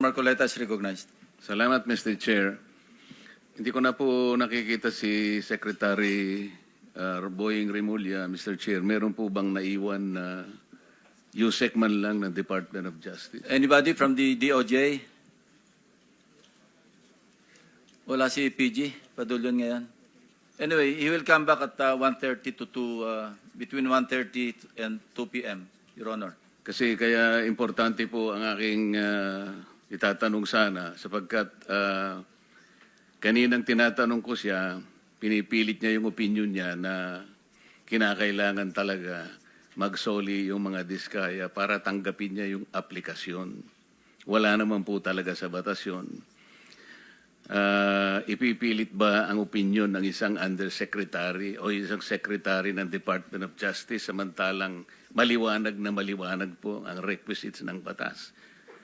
Marcoleta is recognized. Salamat, Mr. Chair. Hindi ko na po nakikita si Secretary Boying Remulla, Mr. Chair. Meron po bang naiwan na USEC man lang ng Department of Justice? Anybody from the DOJ? Wala si PG. Padulyon ngayon. Anyway, he will come back at 1:30 to 2, between 1:30 and 2 p.m., Your Honor. Kasi kaya importante po ang aking itatanong sana sapagkat kaninang tinatanong ko siya, pinipilit niya yung opinion niya na kinakailangan talaga magsoli yung mga diskaya para tanggapin niya yung aplikasyon. Wala naman po talaga sa batas yun. Ipipilit ba ang opinion ng isang undersecretary o isang secretary ng Department of Justice samantalang maliwanag na maliwanag po ang requisites ng batas?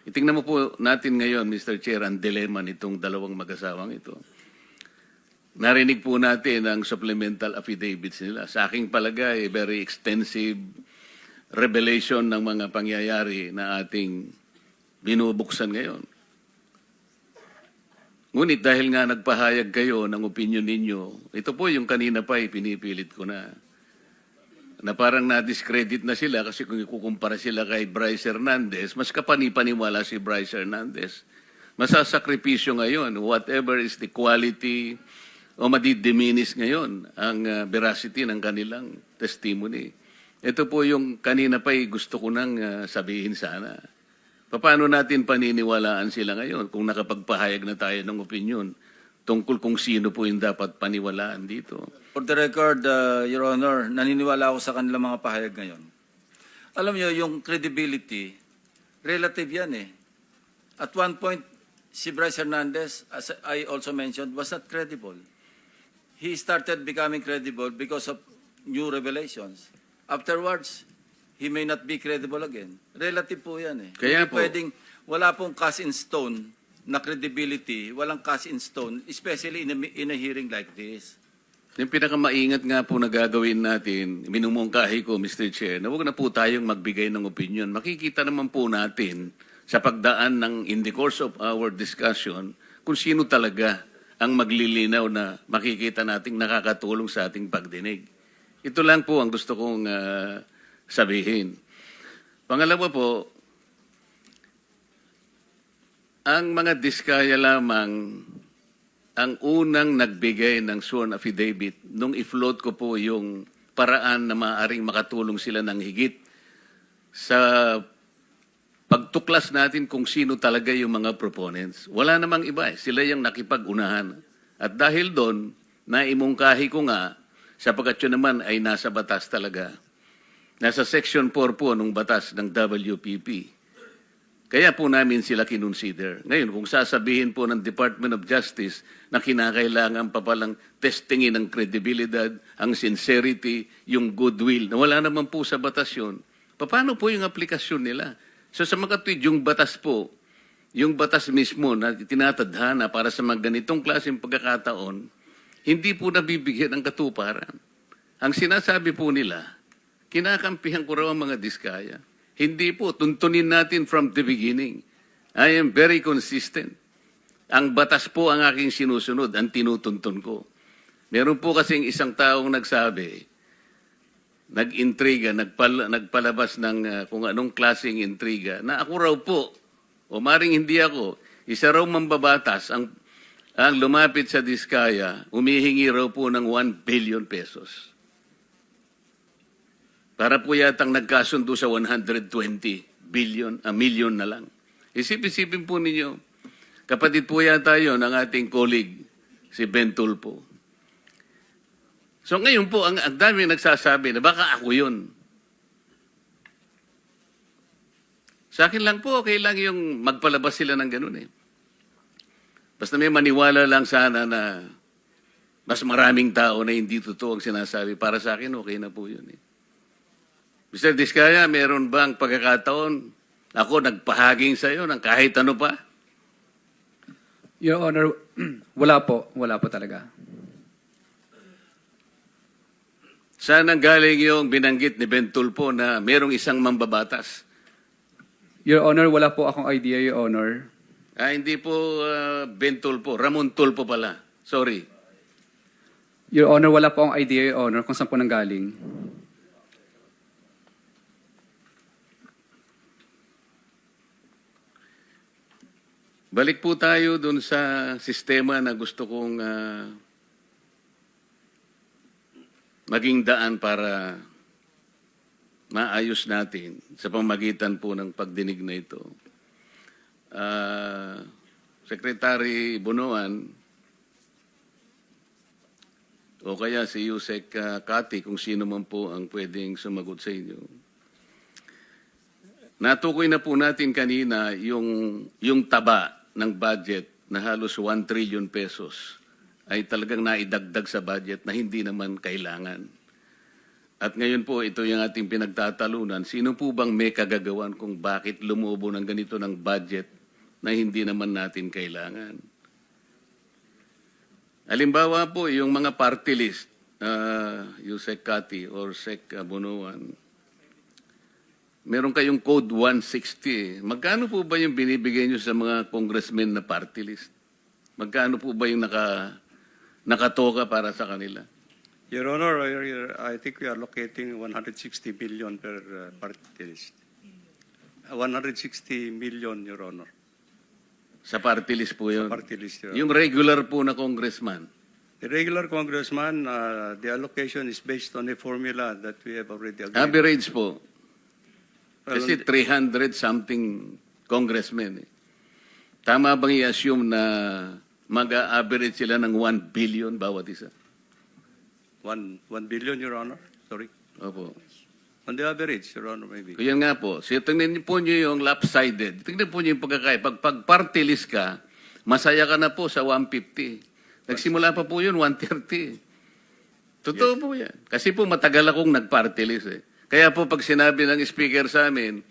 Itingnan mo po natin ngayon, Mr. Chair, ang dilemma nitong dalawang mag-asawang ito. Narinig po natin ang supplemental affidavits nila. Sa aking palagay, very extensive revelation ng mga pangyayari na ating binubuksan ngayon. Ngunit dahil nga nagpahayag kayo ng opinion ninyo, ito po yung kanina pa pinipilit ko na parang na-discredit na sila kasi kung ikukumpara sila kay Bryce Hernandez, mas kapani-paniwala si Bryce Hernandez. Masasakripisyo ngayon, whatever is the quality o madidiminis ngayon ang veracity ng kanilang testimony. Ito po yung kanina pa gusto ko nang sabihin sana. Paano natin paniniwalaan sila ngayon kung nakapagpahayag na tayo ng opinion tungkol kung sino po yung dapat paniwalaan dito? For the record, Your Honor, naniniwala ako sa kanilang mga pahayag ngayon. Alam niyo, yung credibility, relative yan eh. At one point, si Bryce Hernandez, as I also mentioned, was not credible. He started becoming credible because of new revelations. Afterwards, he may not be credible again. Relative po yan eh. Kaya Hindi po, pwedeng, wala pong cast in stone na credibility, walang cast in stone, especially in a hearing like this. yung pinakamaingat nga po na gagawin natin, minumungkahi ko, Mr. Chair, na huwag na po tayong magbigay ng opinion. Makikita naman po natin sa pagdaan ng in the course of our discussion kung sino talaga ang maglilinaw na makikita nating nakakatulong sa ating pagdinig. Ito lang po ang gusto kong sabihin. Pangalawa po, ang mga diskaya lamang ang unang nagbigay ng sworn affidavit nung i-float ko po yung paraan na maaaring makatulong sila ng higit sa pagtuklas natin kung sino talaga yung mga proponents. Wala namang iba eh. Sila yung nakipag-unahan. At dahil doon, naimungkahi ko nga, sapagkat yun naman ay nasa batas talaga. Nasa Section 4 po ng batas ng WPP. Kaya po namin sila kinonsider. Ngayon, kung sasabihin po ng Department of Justice na kinakailangan pa palang testingin ang kredibilidad, ang sincerity, yung goodwill, na wala naman po sa batas yun, paano po yung aplikasyon nila? So sa mga tuwid, yung batas po, yung batas mismo na tinatadhana para sa mga ganitong klaseng pagkakataon, hindi po nabibigyan ng katuparan. Ang sinasabi po nila, kinakampihan ko raw ang mga diskaya. Hindi po, tuntunin natin from the beginning. I am very consistent. Ang batas po ang aking sinusunod, ang tinutuntun ko. Meron po kasing isang taong nagsabi, nag-intriga, nagpalabas ng kung anong klaseng intriga, na ako raw po, o maring hindi ako, isa raw mambabatas ang lumapit sa diskaya, humihingi raw po ng 1 billion pesos. Para po yatang nagkasundo sa 120 million na lang. Isip-isipin po ninyo, kapatid po yata yun ang ating colleague, si Ben Tulfo. So ngayon po, ang dami nagsasabi na baka ako yun. Sa akin lang po, okay lang yung magpalabas sila ng ganun eh. Basta may maniwala lang sana na mas maraming tao na hindi totoo ang sinasabi. Para sa akin, okay na po yun eh. Mr. Diskaya, meron bang pagkakataon ako nagpahaging sa iyo ng kahit ano pa? Your Honor, wala po. Wala po talaga. Saan ang galing yung binanggit ni Ben Tulfo na merong isang mambabatas? Your Honor, wala po akong idea, Your Honor. Hindi po Ben Tulpo, Ramon Tulpo pala. Sorry. Your Honor, wala po akong idea, Your Honor, kung saan po nanggaling. Balik po tayo dun sa sistema na gusto kong maging daan para maayos natin sa pamagitan po ng pagdinig na ito. Secretary Bunuan, o kaya si Yusek Kati, kung sino man po ang pwedeng sumagot sa inyo. Natukoy na po natin kanina yung taba ng budget na halos 1 trillion pesos ay talagang naidagdag sa budget na hindi naman kailangan. At ngayon po, ito yung ating pinagtatalunan. Sino po bang may kagagawan kung bakit lumubo ng ganito ng budget na hindi naman natin kailangan? Halimbawa po, yung mga party list, Yusek Kati or Sec Bunuan, meron kayong Code 160. Magkano po ba yung binibigay nyo sa mga congressmen na party list? Magkano po ba yung nakatoka para sa kanila? Your Honor, I think we are locating 160 million per party list. 160 million, Your Honor. Sa party list po yun? Sa party list, Your Honor. Yung regular po na congressman? The regular congressman, the allocation is based on a formula that we have already agreed. Average po? Well, Kasi 300-something congressmen. Tama bang i-assume na mag-average sila ng 1 billion bawat isa? 1 billion, Your Honor. Sorry. Opo. On the average, Your Honor, maybe. Yan nga po. So, tingnan niyo po niyo yung lopsided. Tingnan po niyo yung pagkakaya. Pag party list ka, masaya ka na po sa 150. Nagsimula pa po yun, 130. Totoo po yan. Kasi po matagal akong nag-party list eh. Kaya po pag sinabi ng speaker sa amin,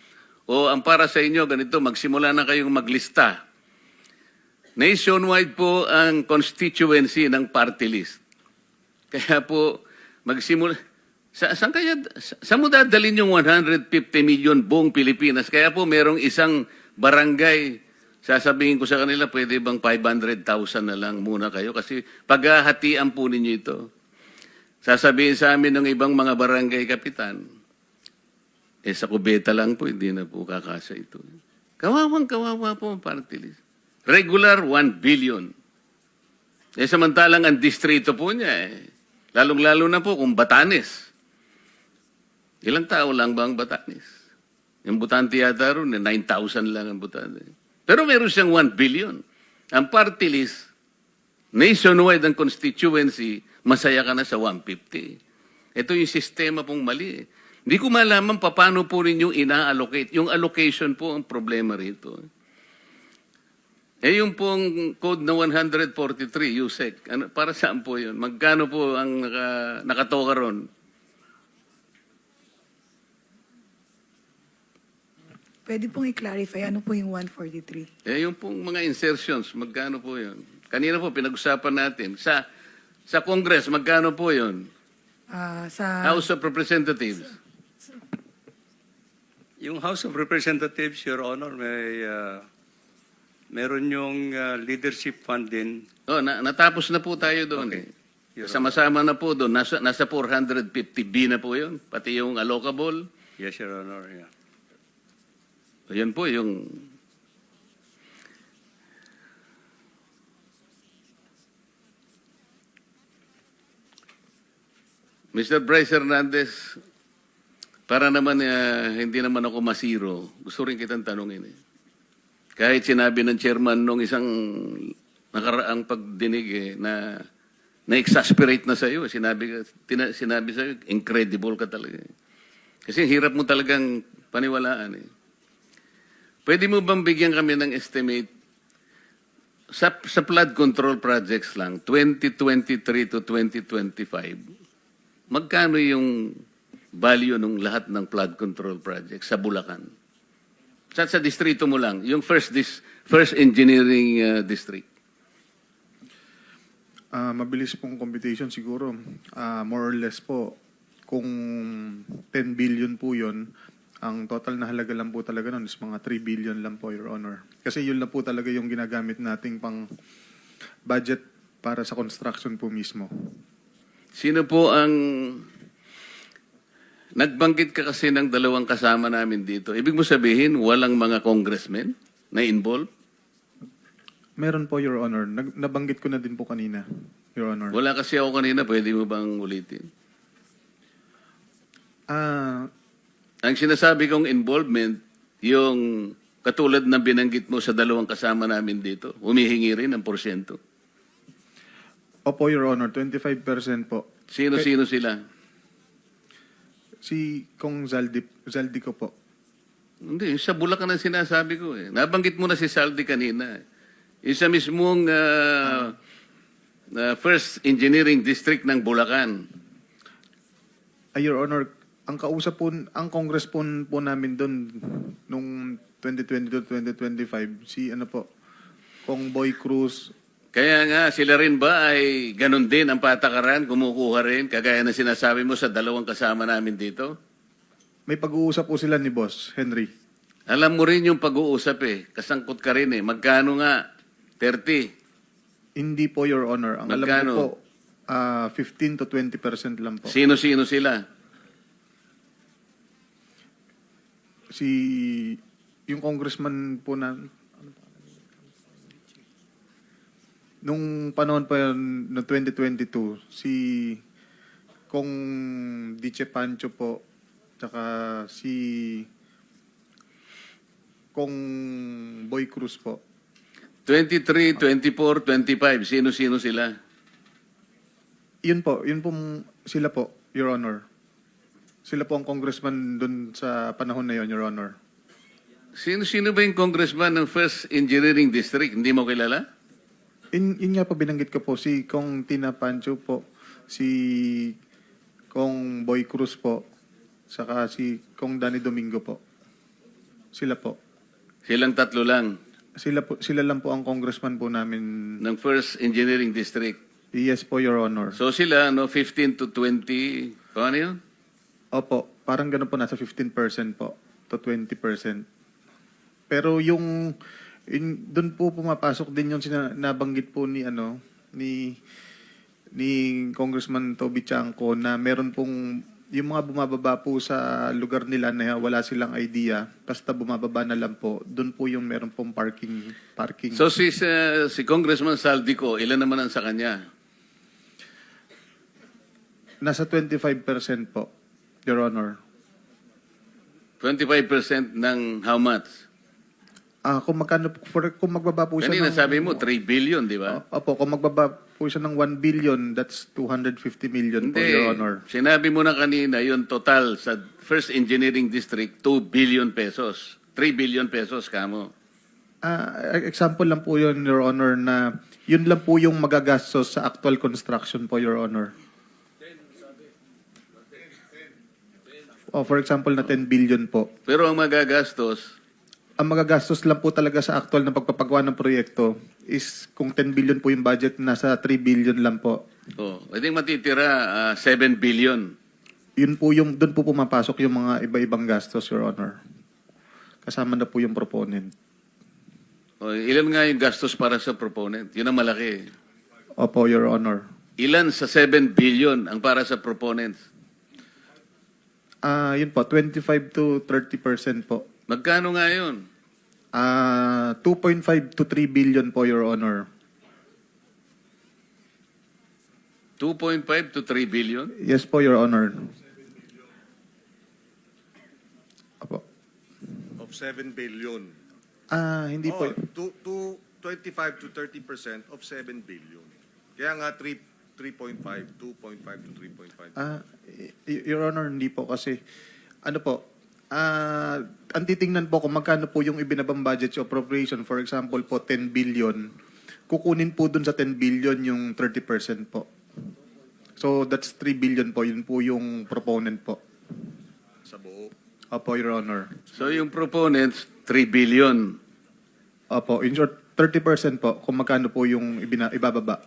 ang para sa inyo, ganito, magsimula na kayong maglista. Nationwide po ang constituency ng party list. Kaya po, magsimula. Saan mo dadalhin yung 150 million buong Pilipinas? Kaya po, merong isang barangay, sasabihin ko sa kanila, pwede bang 500,000 na lang muna kayo? Kasi paghahatian po ninyo ito. Sasabihin sa amin ng ibang mga barangay kapitan, sa kubeta lang po, hindi na po kakasa ito. Kawawang-kawawa po ang party list. Regular, 1 billion. Samantalang ang distrito po niya, lalong-lalo na po kung Batanes. Ilang tao lang ba ang Batanes? Yung Butante yata ron, 9,000 lang ang Butante. Pero meron siyang 1 billion. Ang party list, nationwide ang constituency, masaya ka na sa 150. Ito yung sistema pong mali. Hindi ko malaman paano po ninyo ina-allocate. Yung allocation po ang problema rito. Yung pong code na 143, USEC, para saan po yun? Magkano po ang nakatoka ron? Pwede pong i-clarify, ano po yung 143? Yung pong mga insertions, magkano po yun? Kanina po, pinag-usapan natin. Sa Congress, magkano po yun? Sa House of Representatives. Yung House of Representatives, Your Honor, meron yung leadership fund din. Natapos na po tayo doon. Okay. Sama-sama na po doon. Nasa 450B na po yun. Pati yung allocable. Yes, Your Honor. Yeah. Yan po yung... Mr. Bryce Hernandez, para naman hindi naman ako masiro, gusto rin kitang tanungin. Kahit sinabi ng chairman nung isang nakaraang pagdinig na na-exasperate na sa iyo, sinabi sa iyo, incredible ka talaga. Kasi hirap mo talagang paniwalaan. Pwede mo bang bigyan kami ng estimate sa flood control projects lang, 2023 to 2025, magkano yung value ng lahat ng flood control projects sa Bulacan? Sa distrito mo lang, yung first engineering district. Mabilis pong computation siguro. More or less po, kung 10 billion po yun, Ang total na halaga lang po talaga nun is mga 3 billion lang po, Your Honor. Kasi yun lang po talaga yung ginagamit nating pang budget para sa construction po mismo. Sino po ang... Nagbanggit ka kasi ng dalawang kasama namin dito. Ibig mo sabihin, walang mga congressmen na involved? Meron po, Your Honor. Nabanggit ko na din po kanina, Your Honor. Wala kasi ako kanina. Pwede mo bang ulitin? Ah, Ang sinasabi kong involvement, yung katulad ng binanggit mo sa dalawang kasama namin dito, humihingi rin ng porsyento. opo, Your Honor. 25% po. Sino-sino sila? Si Kong Zaldi ko po. Hindi, sa Bulacan ang sinasabi ko eh. Nabanggit mo na si Saldi kanina. Isa mismong First Engineering District ng Bulacan. Your Honor, ang kausap po, ang Congress po namin doon nung 2022-2025, si ano po, Kong Boy Cruz. Kaya nga, sila rin ba ay ganun din ang patakaran, kumukuha rin, kagaya na sinasabi mo sa dalawang kasama namin dito? May pag-uusap po sila ni Boss Henry. Alam mo rin yung pag-uusap eh. Kasangkot ka rin eh. Magkano nga? 30. Hindi po, Your Honor. Ang alam Magkano? ko po, 15 to 20% lang po. Sino-sino sila? Yung congressman po na, nung panahon pa yun, no 2022, si Kong Diche Pancho po, tsaka si Kong Boy Cruz po. 23, 24, 25. Sino-sino sila? Yun po sila po, Your Honor. Sila po ang congressman dun sa panahon na yun, Your Honor. Sino-sino ba yung congressman ng First Engineering District? Hindi mo kilala? Yun nga po binanggit ko po, si Kong Tina Pancho po, si Kong Boy Cruz po, saka si Kong Danny Domingo po. Sila po. Silang tatlo lang Sila lang po ang congressman po namin. ng First Engineering District. Yes po, Your Honor. So sila, 15 to 20, paano yun? Opo, parang ganun po, nasa 15% po to 20%. Pero doon po pumapasok din yung nabanggit po ni Congressman Toby Chanco na meron pong yung mga bumababa po sa lugar nila na wala silang idea, basta bumababa na lang po, doon po yung meron pong parking. So si Congressman Saldico, ilan naman ang sa kanya? Nasa 25% po, Your Honor. 25% ng how much? Kung magbaba po siya Kanina sabi mo 3 billion, di ba? Opo, kung magbaba po siya ng 1 billion, that's 250 million po, Your Honor. Sinabi mo na kanina, yung total sa First Engineering District, 2 billion pesos. 3 billion pesos, kamo. Example lang po yun, Your Honor, na yun lang po yung magagastos sa actual construction po, Your Honor. For example, na 10 billion po. Pero ang magagastos, Ang magagastos lang po talaga sa actual na pagpapagawa ng proyekto is kung 10 billion po yung budget, nasa 3 billion lang po. I think matitira 7 billion. Yun po doon po pumapasok yung mga iba-ibang gastos, Your Honor. Kasama na po yung proponent. Ilan nga yung gastos para sa proponent? Yun ang malaki. Opo, Your Honor. Ilan sa 7 billion ang para sa proponents? Yun po, 25 to 30% po. Magkano nga yun? 2.5 to 3 billion po, Your Honor. 2.5 to 3 billion? Yes po, Your Honor. Opo. Of 7 billion. Hindi po. 25 to 30% of 7 billion. Kaya nga 3.5, 2.5 to 3.5. Your Honor, hindi po kasi, ano po, ang titingnan po kung magkano po yung ibinabang budget sa appropriation, for example po, 10 billion, kukunin po dun sa 10 billion yung 30% po. So, that's 3 billion po. Yun po yung proponent po. Sa buo. Opo, Your Honor. So yung proponents, 3 billion. Opo, in short, 30% po kung magkano po yung ibababa.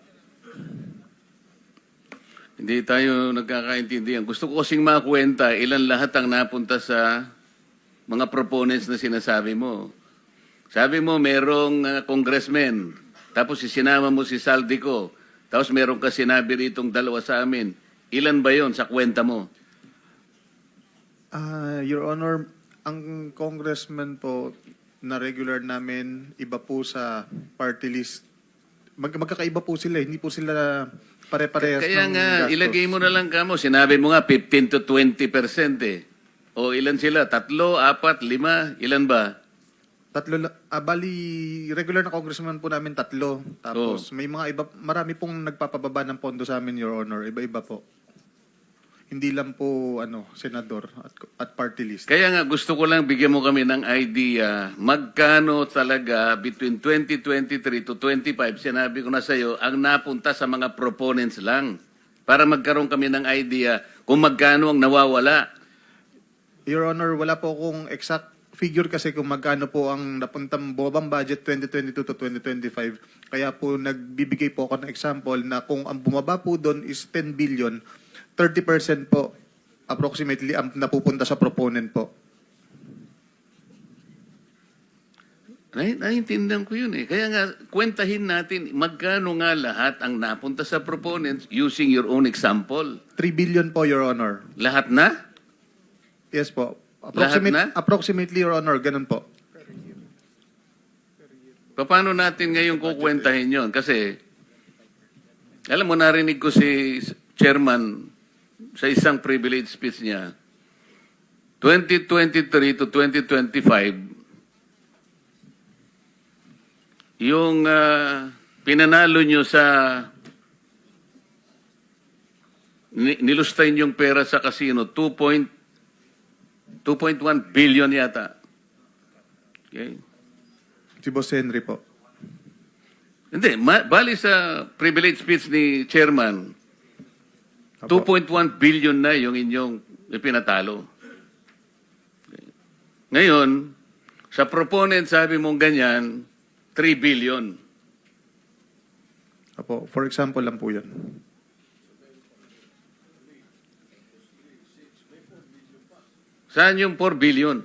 Hindi tayo nagkakaintindihan. Gusto ko kasing makwenta ilan lahat ang napunta sa mga proponents na sinasabi mo. Sabi mo, merong congressman, tapos isinama mo si Saldico, tapos meron ka sinabi ritong dalawa sa amin. Ilan ba yon sa kwenta mo? Your Honor, ang congressman po na regular namin, iba po sa party list. Magkakaiba po sila, hindi po sila pare-parehas Kaya ng nga, gastos. ilagay mo na lang kamo. Sinabi mo nga, 15 to 20% eh. O ilan sila? 3, 4, 5? Ilan ba? Bali, regular na congressman po namin 3. Tapos may mga iba, marami pong nagpapababa ng pondo sa amin, Your Honor. Iba-iba po. Hindi lang po senador at party list. Kaya nga, gusto ko lang bigyan mo kami ng idea magkano talaga between 2023 to 25, sinabi ko na sa iyo, ang napunta sa mga proponents lang. Para magkaroon kami ng idea kung magkano ang nawawala. Your Honor, wala po akong exact figure kasi kung magkano po ang napuntang bumabang budget 2022 to 2025. Kaya po nagbibigay po ako ng example na kung ang bumaba po doon is 10 billion, 30% po approximately ang napupunta sa proponent po. Naiintindihan ko yun eh. Kaya nga, kwentahin natin magkano nga lahat ang napunta sa proponents using your own example. 3 billion po, Your Honor. Lahat na? Yes po. Lahat na? Approximately, Your Honor, ganun po. Paano natin ngayon kukwentahin yon? Kasi, alam mo, narinig ko si Chairman sa isang privilege speech niya, 2023 to 2025, yung pinanalo nyo sa nilustay yung pera sa casino, 2.1 billion yata. Okay? Si Boss Henry po. Hindi, bali sa privilege speech ni Chairman, 2.1 billion na yung inyong ipinatalo. Okay. Ngayon, sa proponent sabi mong ganyan, 3 billion. Apo, for example lang po yun. Saan yung 4 billion?